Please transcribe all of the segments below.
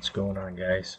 What's going on, guys?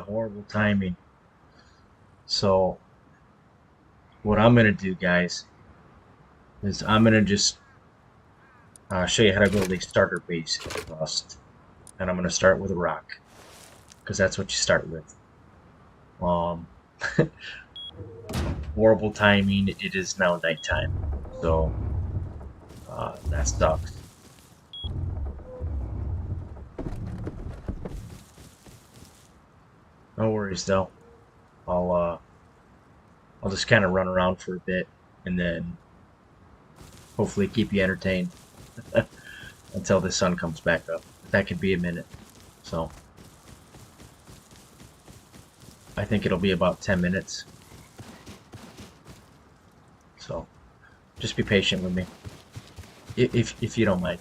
Horrible timing. So, what I'm gonna do, guys, is I'm gonna just show you how to build a starter base first, and I'm gonna start with a rock, because that's what you start with. Um, Horrible timing. It is now nighttime, so that sucks. No worries though. I'll just kind of run around for a bit, and then hopefully keep you entertained until the sun comes back up. That could be a minute. So I think it'll be about 10 minutes. So just be patient with me, if you don't mind.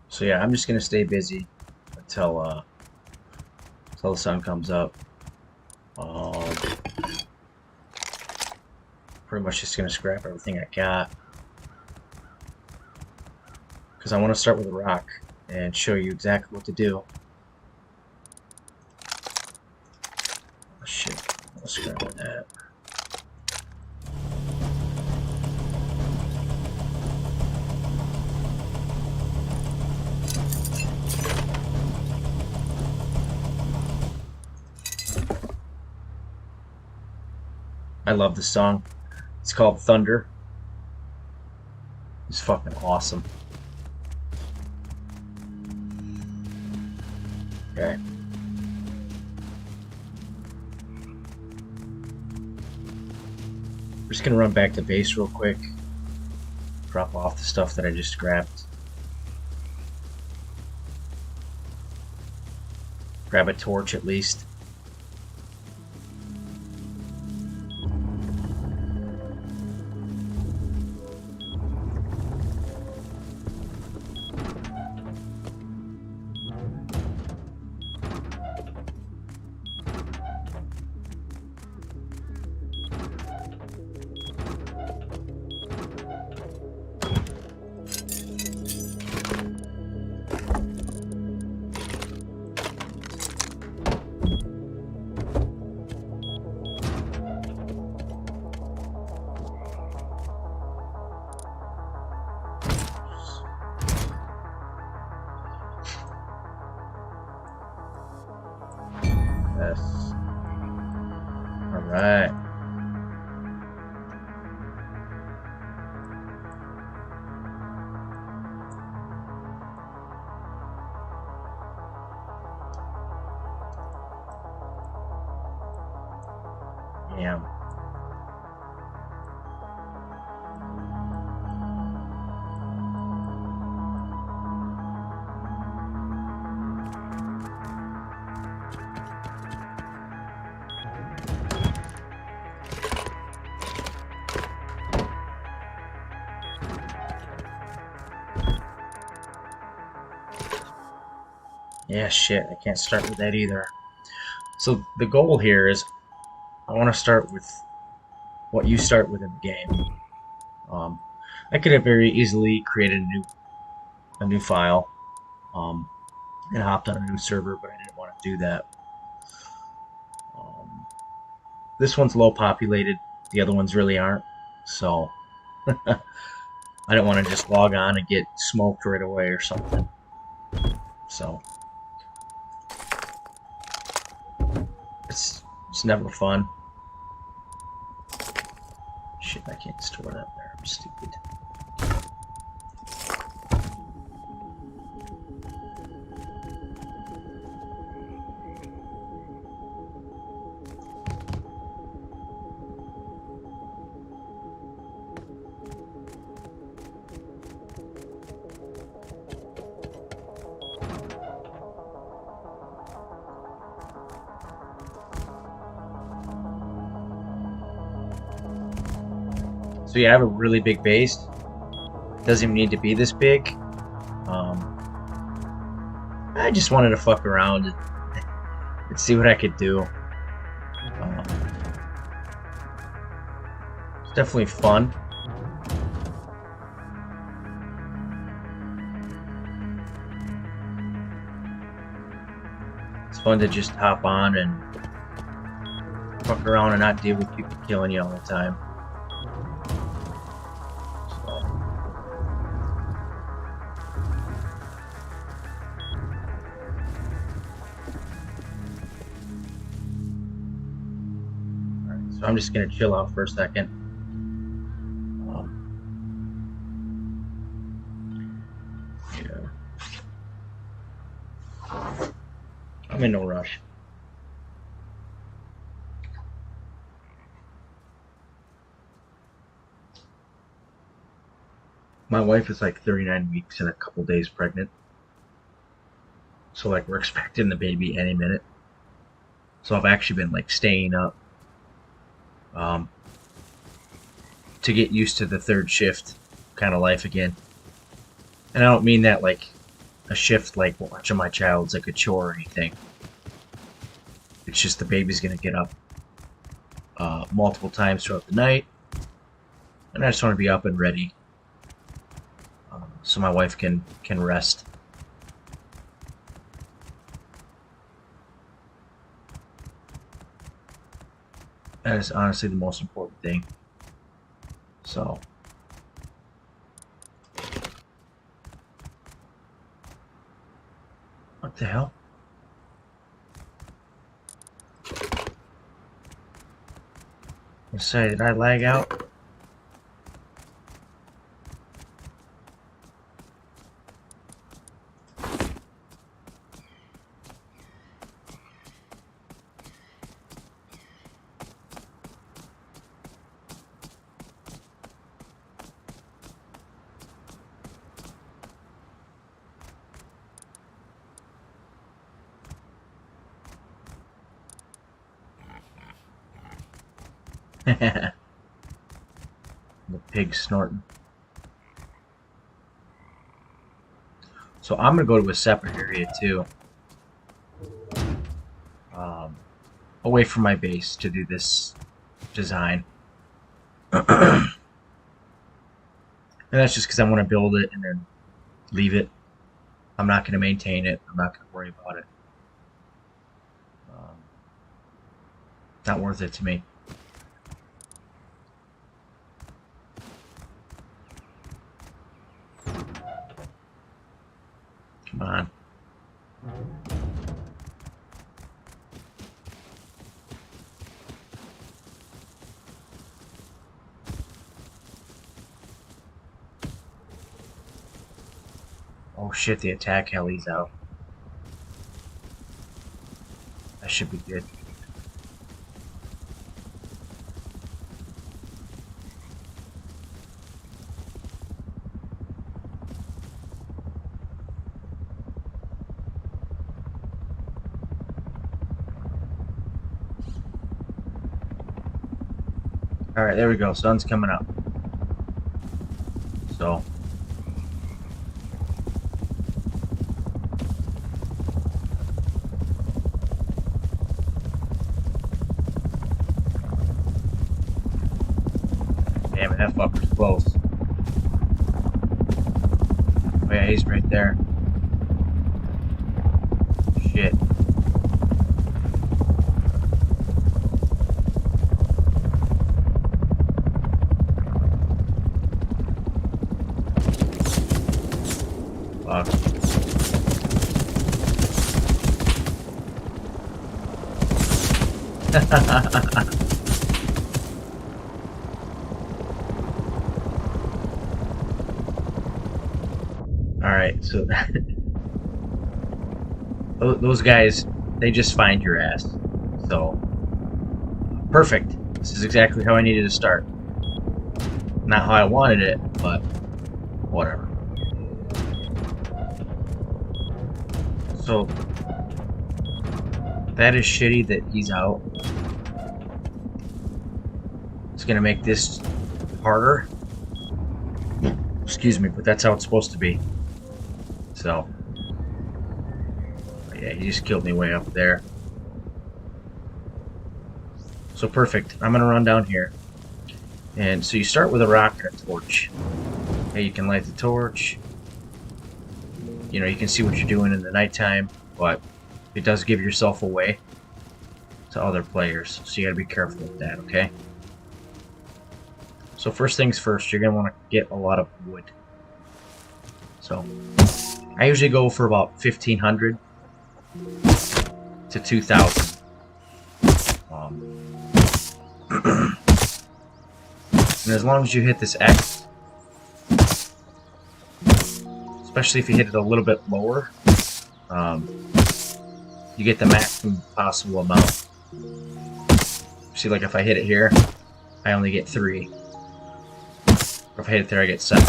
So yeah, I'm just gonna stay busy until the sun comes up. Um, Pretty much just gonna scrap everything I got, because I want to start with a rock and show you exactly what to do. Oh, shit, I'll scrap that. I love this song. It's called Thunder. It's fucking awesome. Okay. We're just gonna run back to base real quick. Drop off the stuff that I just grabbed. Grab a torch at least. Yes. Alright. Damn. Yeah, shit, I can't start with that either. So the goal here is I want to start with what you start with in the game. Um, I could have very easily created a new file and hopped on a new server, but I didn't want to do that. Um, this one's low populated, the other ones really aren't, so I don't want to just log on and get smoked right away or something. So it's never fun. Shit, I can't store that there. I'm stupid. So yeah, I have a really big base. It doesn't even need to be this big. I just wanted to fuck around and see what I could do. It's definitely fun. It's fun to just hop on and fuck around and not deal with people killing you all the time. So I'm just gonna chill out for a second. Yeah. I'm in no rush. My wife is like 39 weeks and a couple days pregnant. So like we're expecting the baby any minute. So I've actually been like staying up to get used to the third shift kind of life again. And I don't mean that like a shift like watching my child's like a chore or anything. It's just the baby's gonna get up multiple times throughout the night, and I just want to be up and ready so my wife can rest. That is honestly the most important thing. So what the hell? Let's say, did I lag out? The pig snorting. So I'm gonna go to a separate area too, away from my base to do this design. And that's just because I want to build it and then leave it. I'm not going to maintain it. I'm not going to worry about it. Not worth it to me. Come on. Oh shit, the attack heli's out. That should be good. Alright, there we go. Sun's coming up. So. Damn it, that fucker's close. Oh yeah, he's right there. Shit. Fuck. Alright, so those guys, they just find your ass. So, perfect. This is exactly how I needed to start. Not how I wanted it, but whatever. So, that is shitty that he's out. It's gonna make this harder. Excuse me, but that's how it's supposed to be. So, yeah, he just killed me way up there. So perfect. I'm gonna run down here. And so you start with a rock and a torch. Okay, you can light the torch. You know, you can see what you're doing in the nighttime, but it does give yourself away to other players. So you gotta be careful with that, okay? So first things first, you're gonna want to get a lot of wood. So I usually go for about 1,500 to 2,000. And as long as you hit this X, especially if you hit it a little bit lower, you get the maximum possible amount. See, like if I hit it here, I only get 3. Or if I hit it there, I get 7.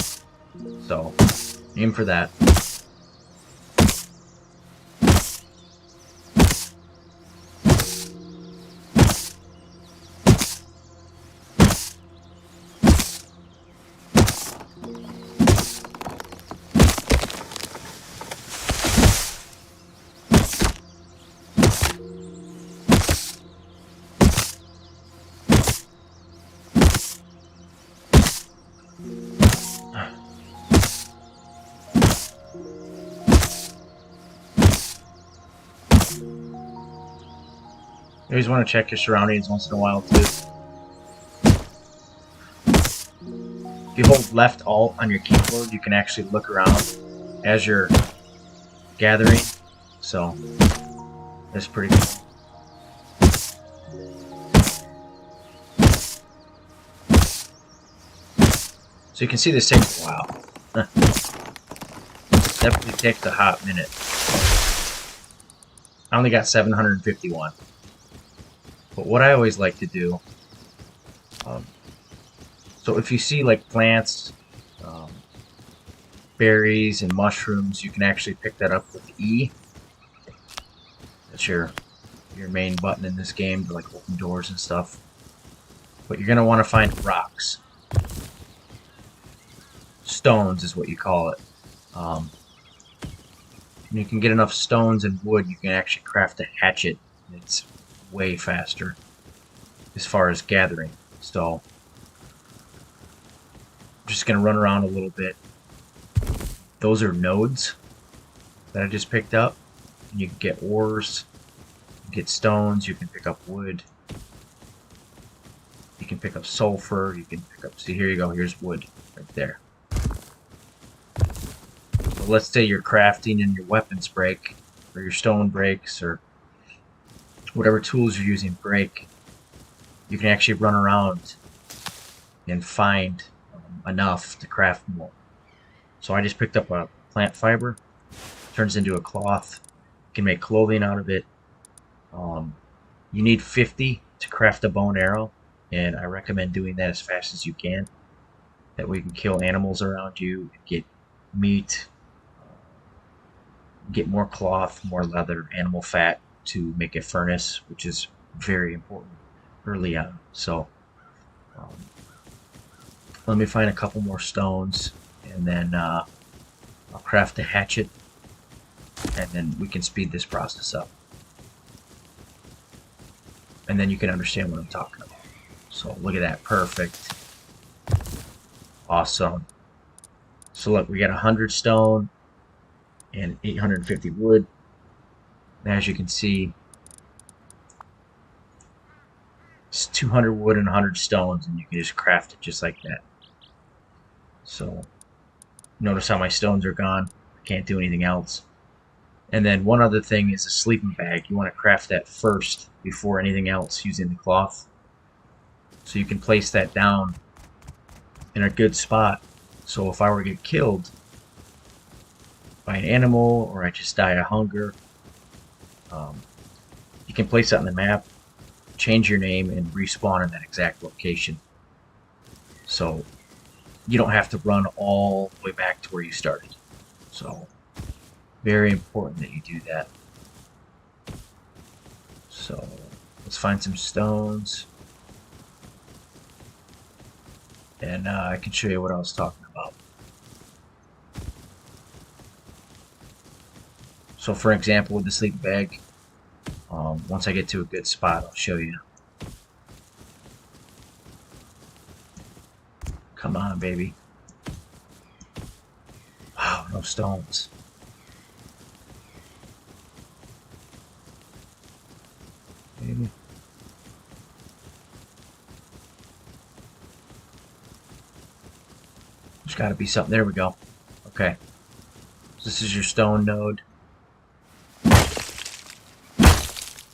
So, aim for that. You always want to check your surroundings once in a while too. If you hold left alt on your keyboard, you can actually look around as you're gathering. So that's pretty cool. So you can see this takes a while. Definitely takes a hot minute. I only got 751. But what I always like to do, so if you see like plants, berries, and mushrooms, you can actually pick that up with E. That's your main button in this game to like open doors and stuff. But you're gonna want to find rocks. Stones is what you call it. When you can get enough stones and wood, you can actually craft a hatchet. It's way faster as far as gathering. So I'm just gonna run around a little bit. Those are nodes that I just picked up. And you can get ores, you can get stones, you can pick up wood, you can pick up sulfur, you can pick up, see, here you go, here's wood right there. So let's say you're crafting and your weapons break, or your stone breaks, or whatever tools you're using break, you can actually run around and find enough to craft more. So I just picked up a plant fiber, turns into a cloth. You can make clothing out of it. You need 50 to craft a bow and arrow, and I recommend doing that as fast as you can. That way you can kill animals around you, get meat, get more cloth, more leather, animal fat to make a furnace, which is very important early on. So Um, let me find a couple more stones, and then I'll craft a hatchet, and then we can speed this process up. And then you can understand what I'm talking about. So look at that, perfect. Awesome. So look, we got 100 stone and 850 wood. And as you can see, it's 200 wood and 100 stones, and you can just craft it just like that. So notice how my stones are gone. I can't do anything else. And then one other thing is a sleeping bag. You want to craft that first before anything else using the cloth. So you can place that down in a good spot. So if I were to get killed by an animal, or I just die of hunger, you can place that on the map, change your name, and respawn in that exact location. So you don't have to run all the way back to where you started. So very important that you do that. So let's find some stones, and I can show you what I was talking about. So for example, with the sleeping bag, once I get to a good spot, I'll show you. Come on, baby. Wow, no stones. Maybe. There's got to be something. There we go. Okay. So this is your stone node.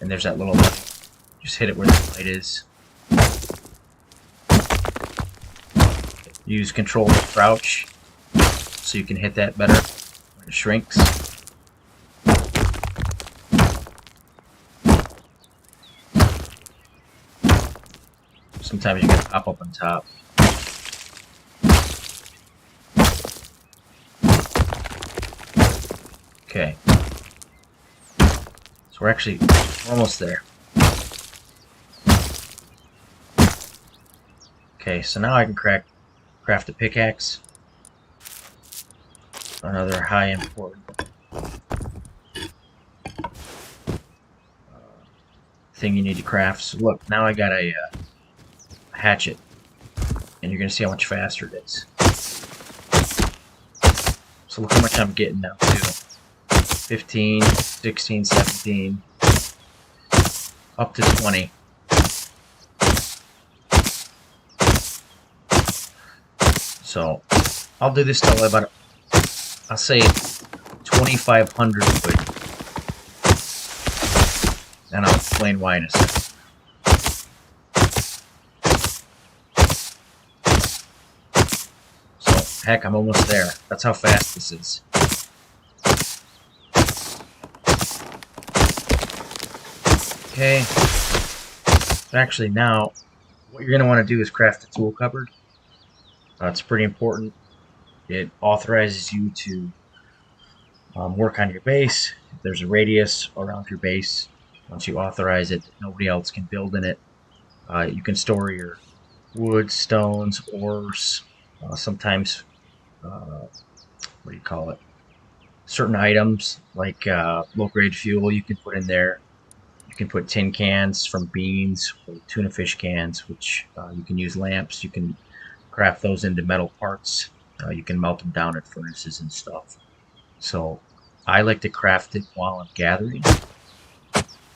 And there's that little light. Just hit it where the light is. Use control to crouch so you can hit that better when it shrinks. Sometimes you can pop up on top. Okay. So we're almost there. Okay, so now I can craft a pickaxe. Another high important thing you need to craft. So look, now I got a hatchet, and you're gonna see how much faster it is. So look how much I'm getting now too. 15, 16, 17, up to 20. So I'll do this till about, I'll say 2,500 wood, and I'll explain why in a second. So heck, I'm almost there. That's how fast this is. Okay. But actually now, what you're going to want to do is craft a tool cupboard. It's pretty important. It authorizes you to work on your base. If there's a radius around your base, once you authorize it, nobody else can build in it. You can store your wood, stones, ores, sometimes, what do you call it? Certain items like low-grade fuel you can put in there. You can put tin cans from beans or tuna fish cans, which you can use lamps. You can craft those into metal parts. You can melt them down at furnaces and stuff. So I like to craft it while I'm gathering,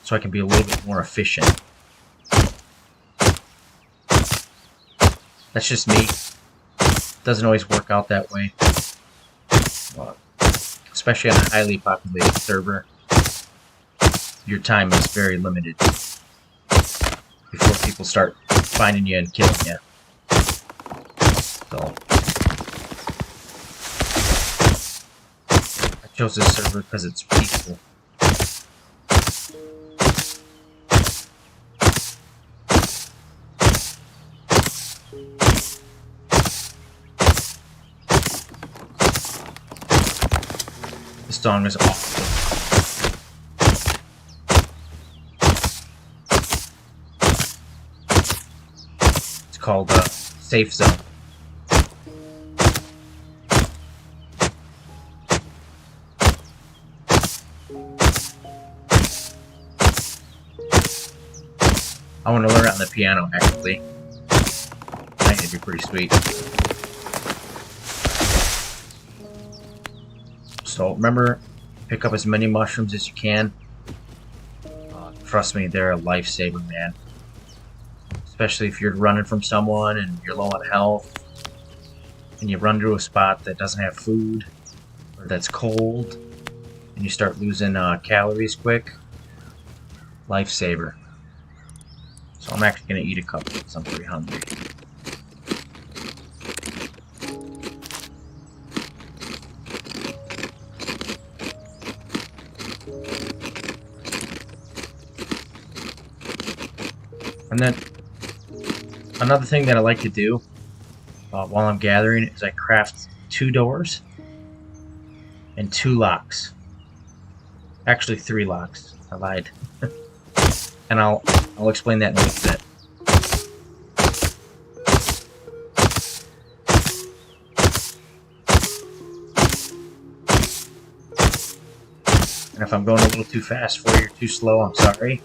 so I can be a little bit more efficient. That's just me. Doesn't always work out that way, especially on a highly populated server. Your time is very limited before people start finding you and killing you. So I chose this server because it's peaceful. This song is awful. called a safe zone. I want to learn it on the piano, actually. I think it'd be pretty sweet. So remember, pick up as many mushrooms as you can. Trust me, they're a lifesaver, man. Especially if you're running from someone and you're low on health, and you run to a spot that doesn't have food, or that's cold, and you start losing calories quick. Lifesaver. So I'm actually going to eat a couple because I'm pretty hungry. And then another thing that I like to do while I'm gathering is I craft 2 doors and 2 locks. Actually 3 locks. I lied. And I'll explain that in a little bit. And if I'm going a little too fast for you or too slow, I'm sorry.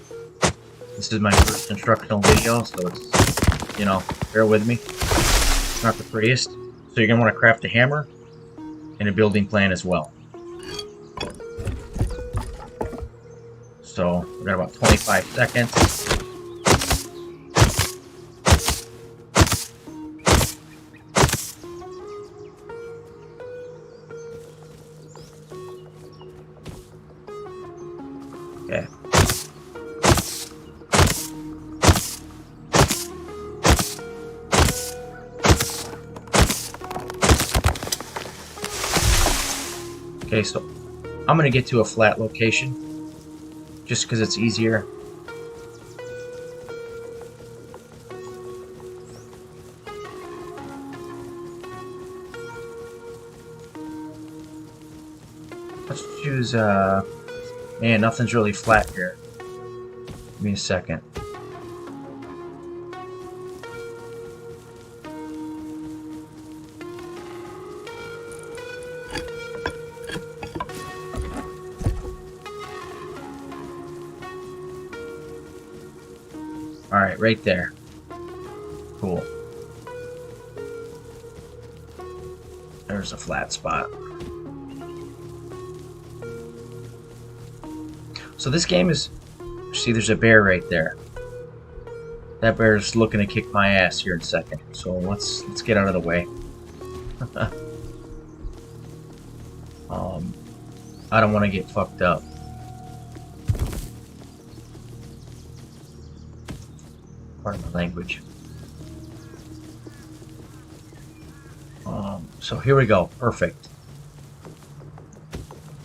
This is my first instructional video, so it's, you know, bear with me. It's not the prettiest. So you're going to want to craft a hammer and a building plan as well. So we've got about 25 seconds. Okay. Okay, so I'm going to get to a flat location just because it's easier. Let's choose, man, nothing's really flat here. Give me a second. Alright, right there. Cool. There's a flat spot. So this game is... See, there's a bear right there. That bear's looking to kick my ass here in a second. So let's get out of the way. I don't want to get fucked up. Pardon my language. So here we go. Perfect.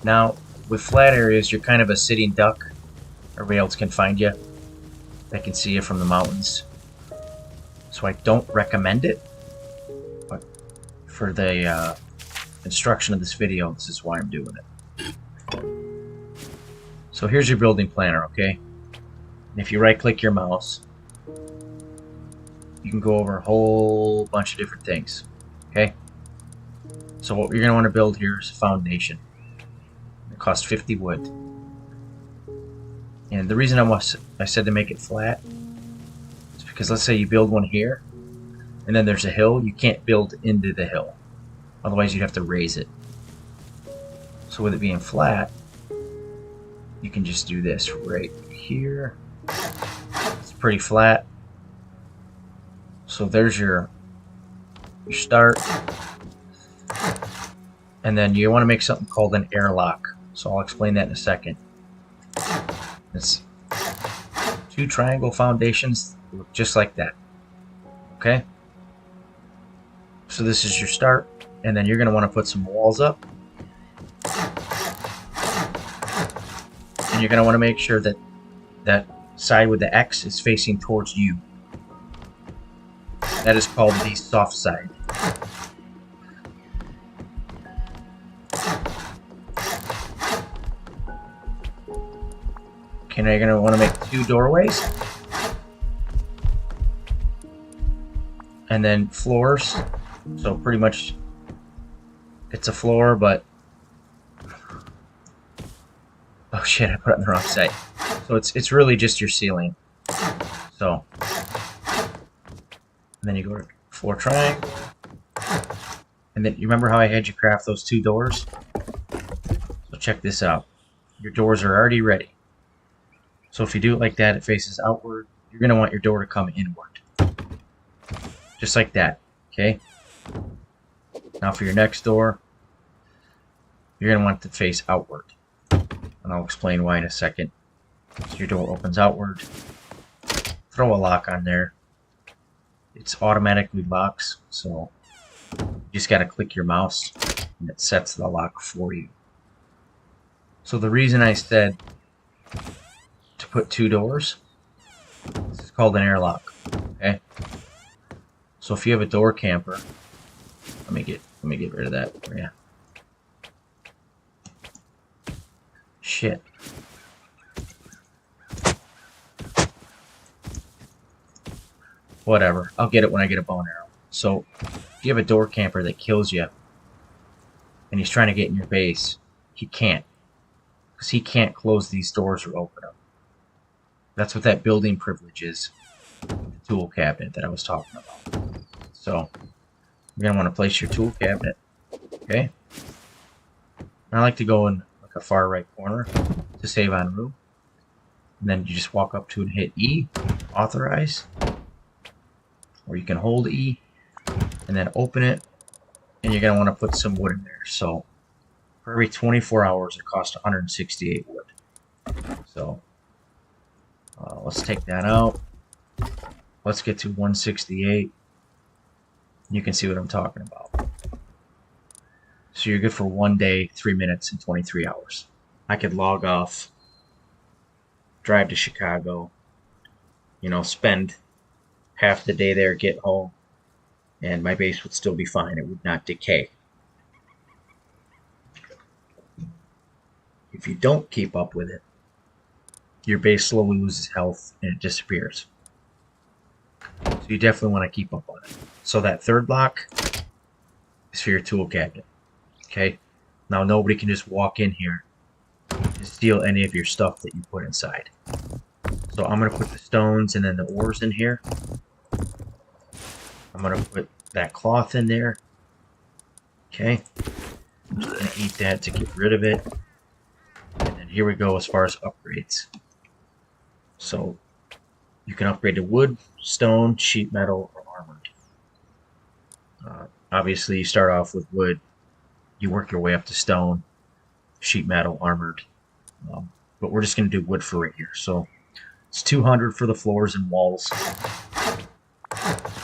Now, with flat areas, you're kind of a sitting duck. Everybody else can find you. They can see you from the mountains. So I don't recommend it. But for the instruction of this video, this is why I'm doing it. So here's your building planner, okay? And if you right-click your mouse, you can go over a whole bunch of different things, okay? So what you're going to want to build here is a foundation. It costs 50 wood. And the reason I said to make it flat is because let's say you build one here, and then there's a hill, you can't build into the hill. Otherwise you'd have to raise it. So with it being flat, you can just do this right here. It's pretty flat. So there's your start. And then you want to make something called an airlock. So I'll explain that in a second. It's 2 triangle foundations look just like that. Okay? So this is your start. And then you're going to want to put some walls up. And you're going to want to make sure that that side with the X is facing towards you. That is called the soft side. Okay, now you're going to want to make 2 doorways. And then floors. So pretty much it's a floor, but oh shit, I put it on the wrong side. So it's really just your ceiling. So and then you go to floor triangle. And then you remember how I had you craft those 2 doors? So check this out. Your doors are already ready. So if you do it like that, it faces outward. You're going to want your door to come inward. Just like that. Okay? Now for your next door, you're going to want it to face outward. And I'll explain why in a second. So your door opens outward. Throw a lock on there. It's automatically locks, so you just got to click your mouse and it sets the lock for you. So the reason I said to put 2 doors, this is called an airlock. Okay. So if you have a door camper, let me get rid of that for you. Shit. Whatever. I'll get it when I get a bow and arrow. So if you have a door camper that kills you and he's trying to get in your base, he can't. Because he can't close these doors or open them. That's what that building privilege is. The tool cabinet that I was talking about. So you're going to want to place your tool cabinet. Okay? And I like to go in like a far right corner to save on room. And then you just walk up to it and hit E, authorize. Or you can hold E and then open it. And you're going to want to put some wood in there. So for every 24 hours, it costs 168 wood. So let's take that out. Let's get to 168. You can see what I'm talking about. So you're good for 1 day, 3 minutes, and 23 hours. I could log off, drive to Chicago, spend half the day there, get home, and my base would still be fine. It would not decay. If you don't keep up with it, your base slowly loses health and it disappears. So you definitely want to keep up on it. So that third block is for your tool cabinet. Okay? Now nobody can just walk in here and steal any of your stuff that you put inside. So I'm going to put the stones and then the ores in here. I'm going to put that cloth in there. Okay? I'm just going to eat that to get rid of it. And then here we go as far as upgrades. So you can upgrade to wood, stone, sheet metal, or armored. Obviously, you start off with wood. You work your way up to stone, sheet metal, armored. But we're just going to do wood for right here. So it's 200 for the floors and walls.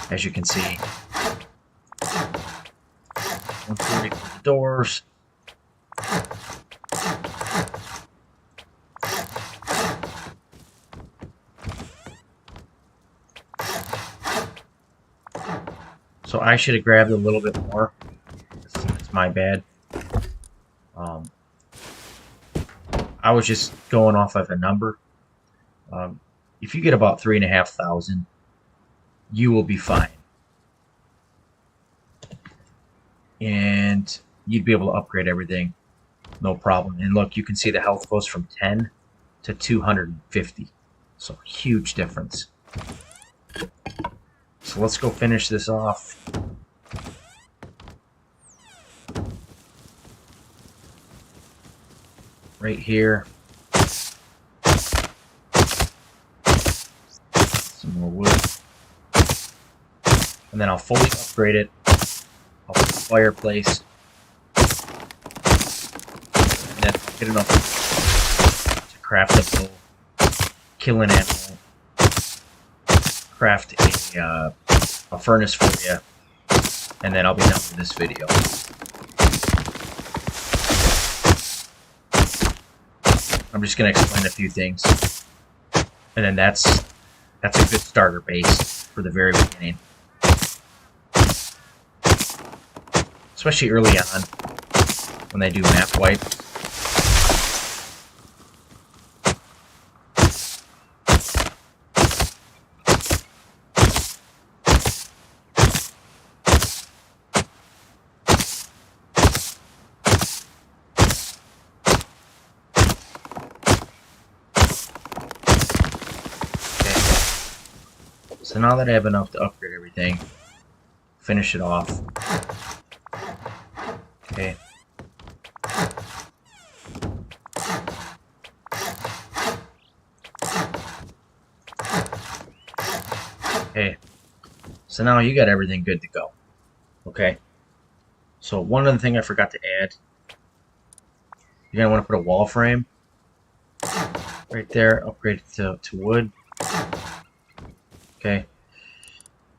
As you can see. 140 for the doors. So I should have grabbed a little bit more. That's my bad. I was just going off of a number. If you get about 3,500, you will be fine. And you'd be able to upgrade everything. No problem. And look, you can see the health goes from 10 to 250. So huge difference. So let's go finish this off. Right here. Some more wood. And then I'll fully upgrade it. I'll put a fireplace. And then I'll get enough to craft a bow. Kill an animal. Craft a furnace for you, and then I'll be done with this video. I'm just going to explain a few things, and then that's a good starter base for the very beginning, especially early on when they do map wipes. So now that I have enough to upgrade everything, finish it off. Okay. Okay. So now you got everything good to go. Okay. So one other thing I forgot to add. You're gonna want to put a wall frame right there, upgrade it to wood. Okay.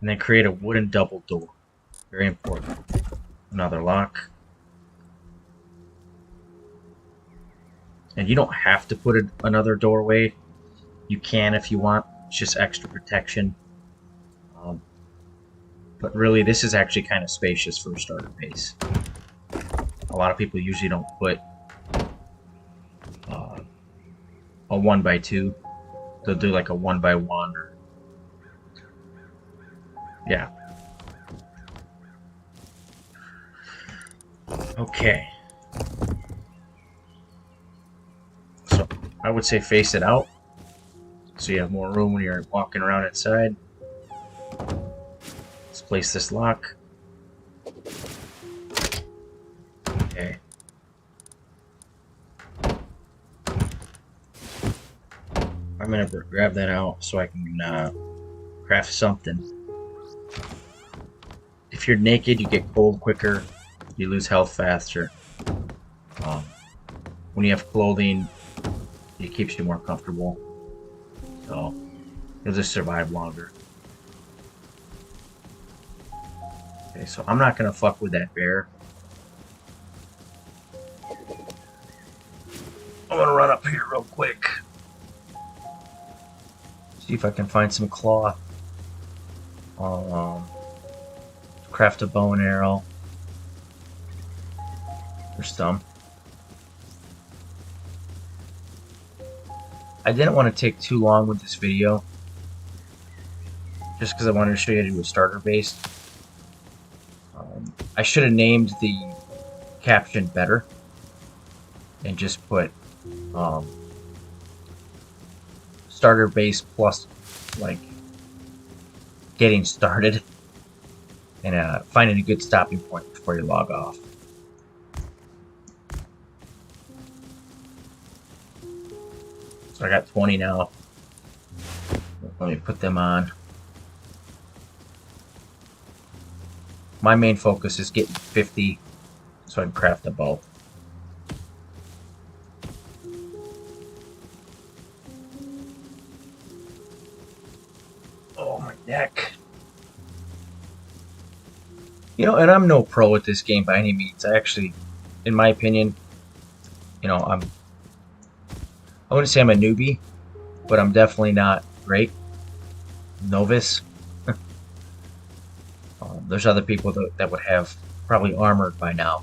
And then create a wooden double door. Very important. Another lock. And you don't have to put another doorway. You can if you want. It's just extra protection. But really, this is actually kind of spacious for a starter base. A lot of people usually don't put a 1x2. They'll do like a 1x1 or yeah. Okay. So I would say face it out, so you have more room when you're walking around inside. Let's place this lock. Okay. I'm gonna grab that out so I can craft something. If you're naked, you get cold quicker. You lose health faster. When you have clothing, it keeps you more comfortable. So you'll just survive longer. Okay, so I'm not gonna fuck with that bear. I'm gonna run up here real quick. See if I can find some cloth. I'll craft a bow and arrow. Or some. I didn't want to take too long with this video. Just because I wanted to show you how to do a starter base. I should have named the caption better. And just put starter base plus like getting started. And finding a good stopping point before you log off. So I got 20 now. Let me put them on. My main focus is getting 50 so I can craft a bow. Oh, my neck. You know, and I'm no pro at this game by any means. I actually, in my opinion, you know, I wouldn't say I'm a newbie, but I'm definitely not great. Novice. There's other people that would have probably armored by now.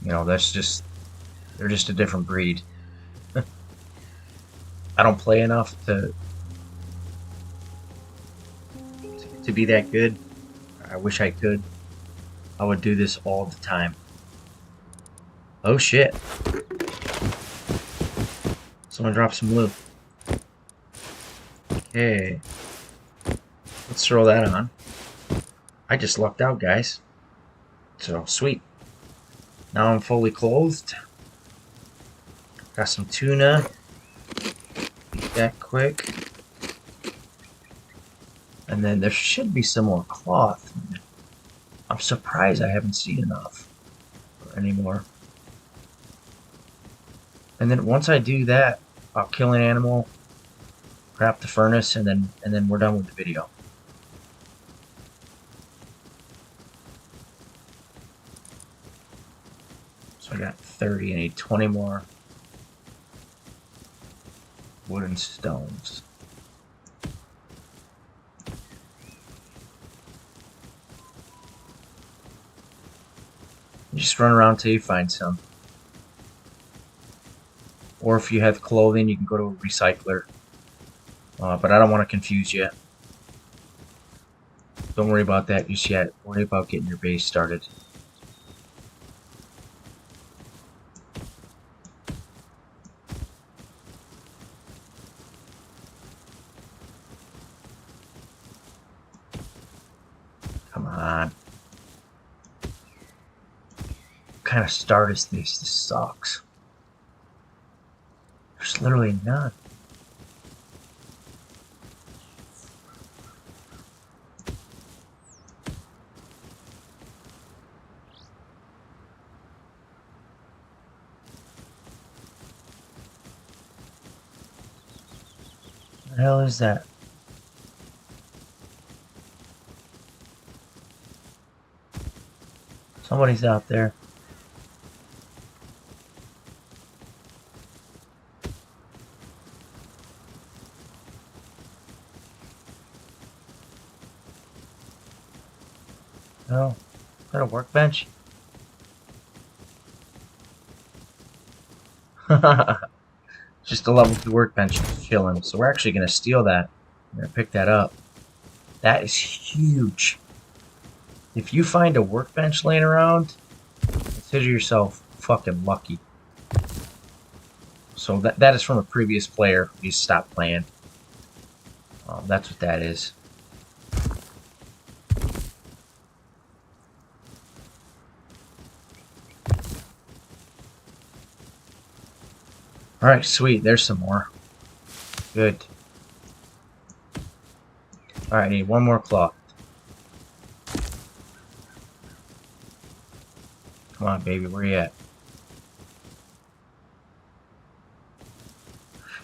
You know, they're just a different breed. I don't play enough to be that good. I wish I could. I would do this all the time. Oh shit. Someone dropped some loot. Okay. Let's throw that on. I just lucked out, guys. So, sweet. Now I'm fully clothed. Got some tuna. Eat that quick. And then there should be some more cloth. I'm surprised I haven't seen enough anymore. And then once I do that, I'll kill an animal, craft the furnace, and then we're done with the video. So I got 30. I need 20 more wooden stones. Just run around till you find some. Or if you have clothing, you can go to a recycler. But I don't want to confuse you. Don't worry about that just yet. Worry about getting your base started. on. What kind of start is this? This sucks. There's literally none. What the hell is that? Somebody's out there. Oh, is that a workbench? Just a level 2 workbench just chilling. So we're actually going to steal that. We're going to pick that up. That is huge. If you find a workbench laying around, consider yourself fucking lucky. So that is from a previous player who just stopped playing. That's what that is. Alright, sweet. There's some more. Good. Alright, I need one more cloth. Come on, baby. Where you at?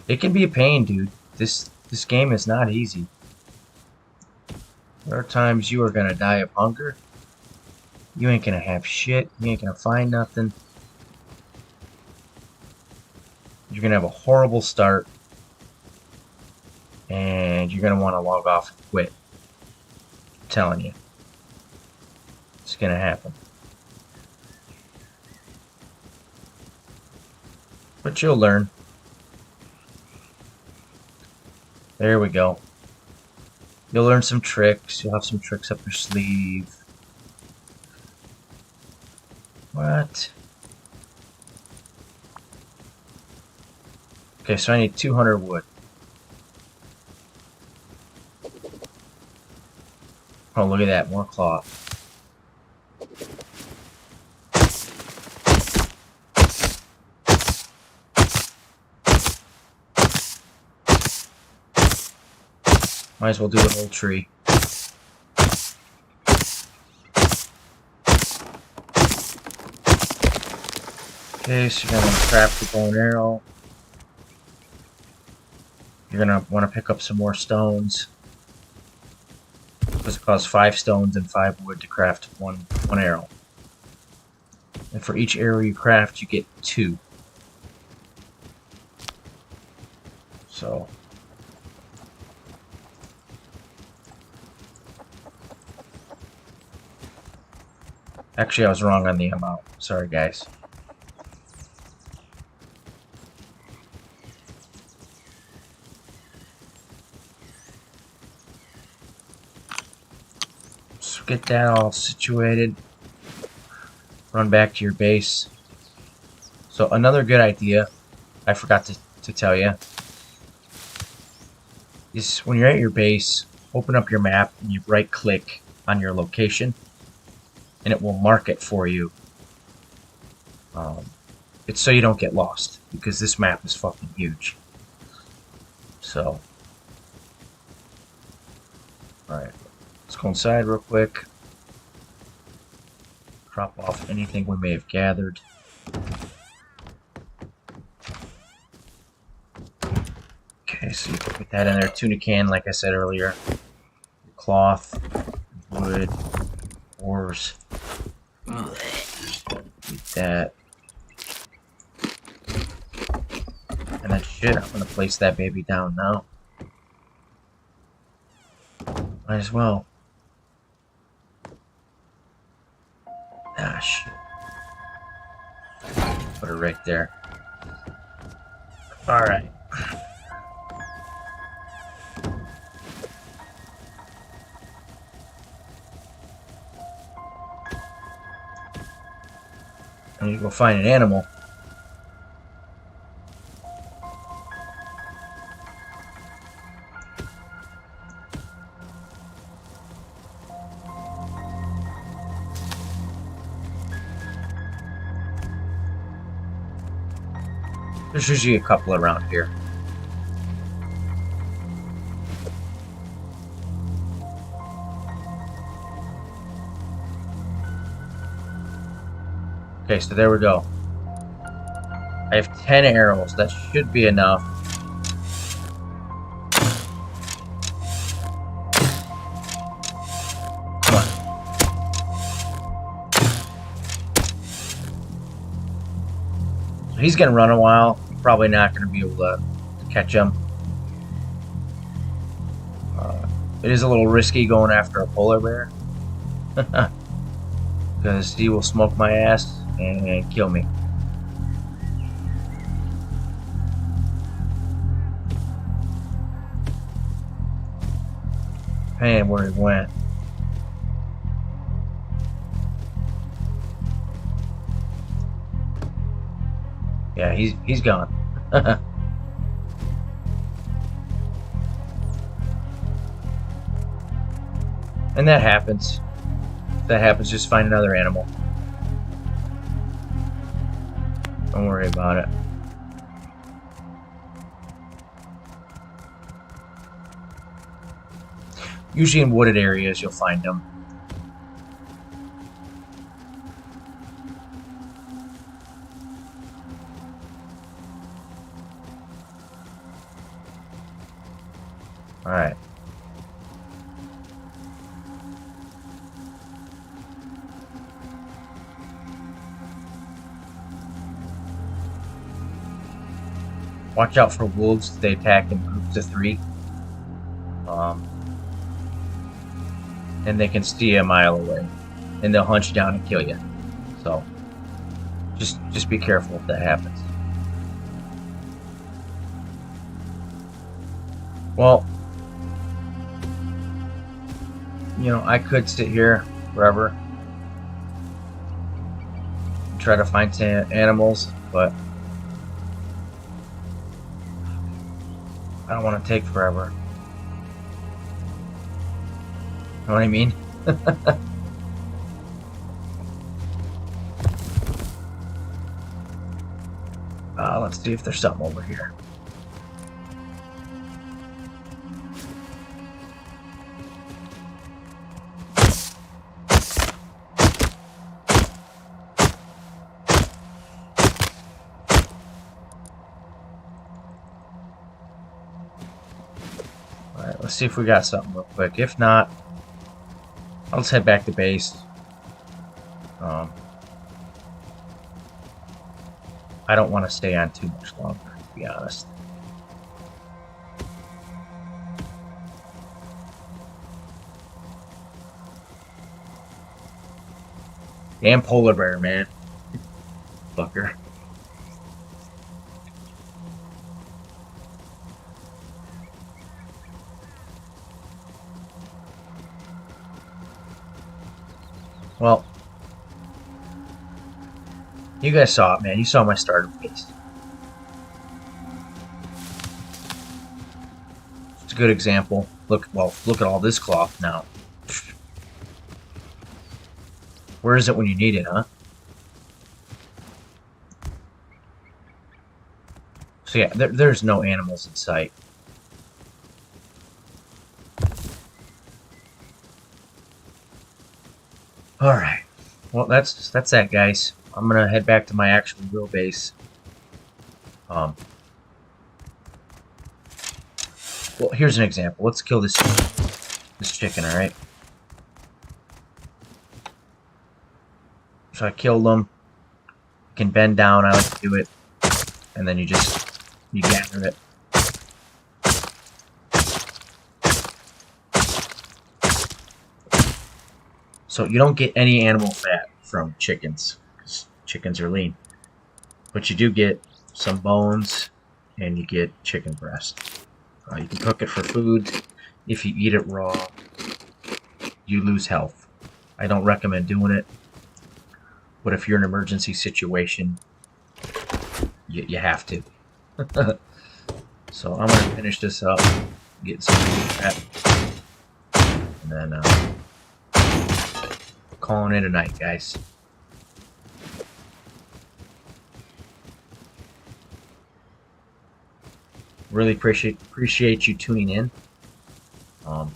It can be a pain, dude. This game is not easy. There are times you are gonna die of hunger. You ain't gonna have shit. You ain't gonna find nothing. You're gonna have a horrible start. And you're gonna want to log off and quit. I'm telling you. It's gonna happen. But you'll learn. There we go. You'll learn some tricks. You'll have some tricks up your sleeve. What? Okay, so I need 200 wood. Oh, look at that. More cloth. Might as well do the whole tree. Okay, so you're going to craft the bow and arrow. You're going to want to pick up some more stones. Because it costs 5 stones and 5 wood to craft one arrow. And for each arrow you craft, you get 2. So... Actually, I was wrong on the amount. Sorry, guys. So get that all situated. Run back to your base. So another good idea, I forgot to tell you, is when you're at your base, open up your map and you right-click on your location. And it will mark it for you. It's so you don't get lost, because this map is fucking huge. So, alright, let's go inside real quick. Drop off anything we may have gathered. Okay, so you can put that in there. Tuna can, like I said earlier. Cloth, wood, ores. Eat that. And then shit, I'm gonna place that baby down now. Might as well. Ah, shit. Put her right there. Alright. I need to go find an animal. There's usually a couple around here. Okay, so there we go. I have 10 arrows. That should be enough. Come on. So he's gonna run a while. Probably not gonna be able to catch him. It is a little risky going after a polar bear. Because he will smoke my ass and kill me. Man, where he went. Yeah, he's gone. And that happens. That happens, just find another animal. Don't worry about it. Usually in wooded areas you'll find them. Alright. Watch out for wolves. They attack in groups of 3. And they can see a mile away. And they'll hunt you down and kill you. So, just be careful if that happens. Well, you know, I could sit here forever and try to find animals, but I don't want to take forever. You know what I mean? Let's see if there's something over here. Alright, let's see if we got something real quick. If not, I'll just head back to base. I don't want to stay on too much longer, to be honest. Damn polar bear, man. Fucker. Well, you guys saw it, man. You saw my starter base. It's a good example. Look at all this cloth now. Where is it when you need it, huh? So yeah, there's no animals in sight. Alright. Well, that's that, guys. I'm gonna head back to my actual real base. Well, here's an example. Let's kill this chicken, alright? So I killed them. You can bend down, I like to do it. And then you gather it. So you don't get any animal fat from chickens, because chickens are lean. But you do get some bones, and you get chicken breast. You can cook it for food. If you eat it raw, you lose health. I don't recommend doing it. But if you're in an emergency situation, you have to. So I'm going to finish this up, get some fat, and then calling it a night, guys. really appreciate you tuning in. Um,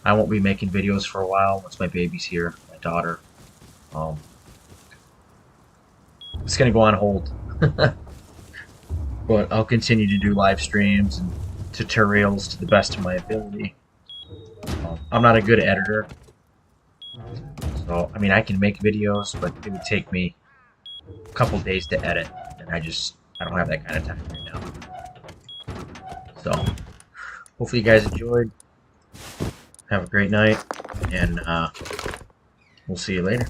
I won't be making videos for a while once my baby's here, my daughter. Um, it's gonna go on hold, but I'll continue to do live streams and tutorials to the best of my ability. I'm not a good editor, so I mean I can make videos, but it would take me a couple days to edit, and I don't have that kind of time right now. So hopefully you guys enjoyed. Have a great night, and we'll see you later.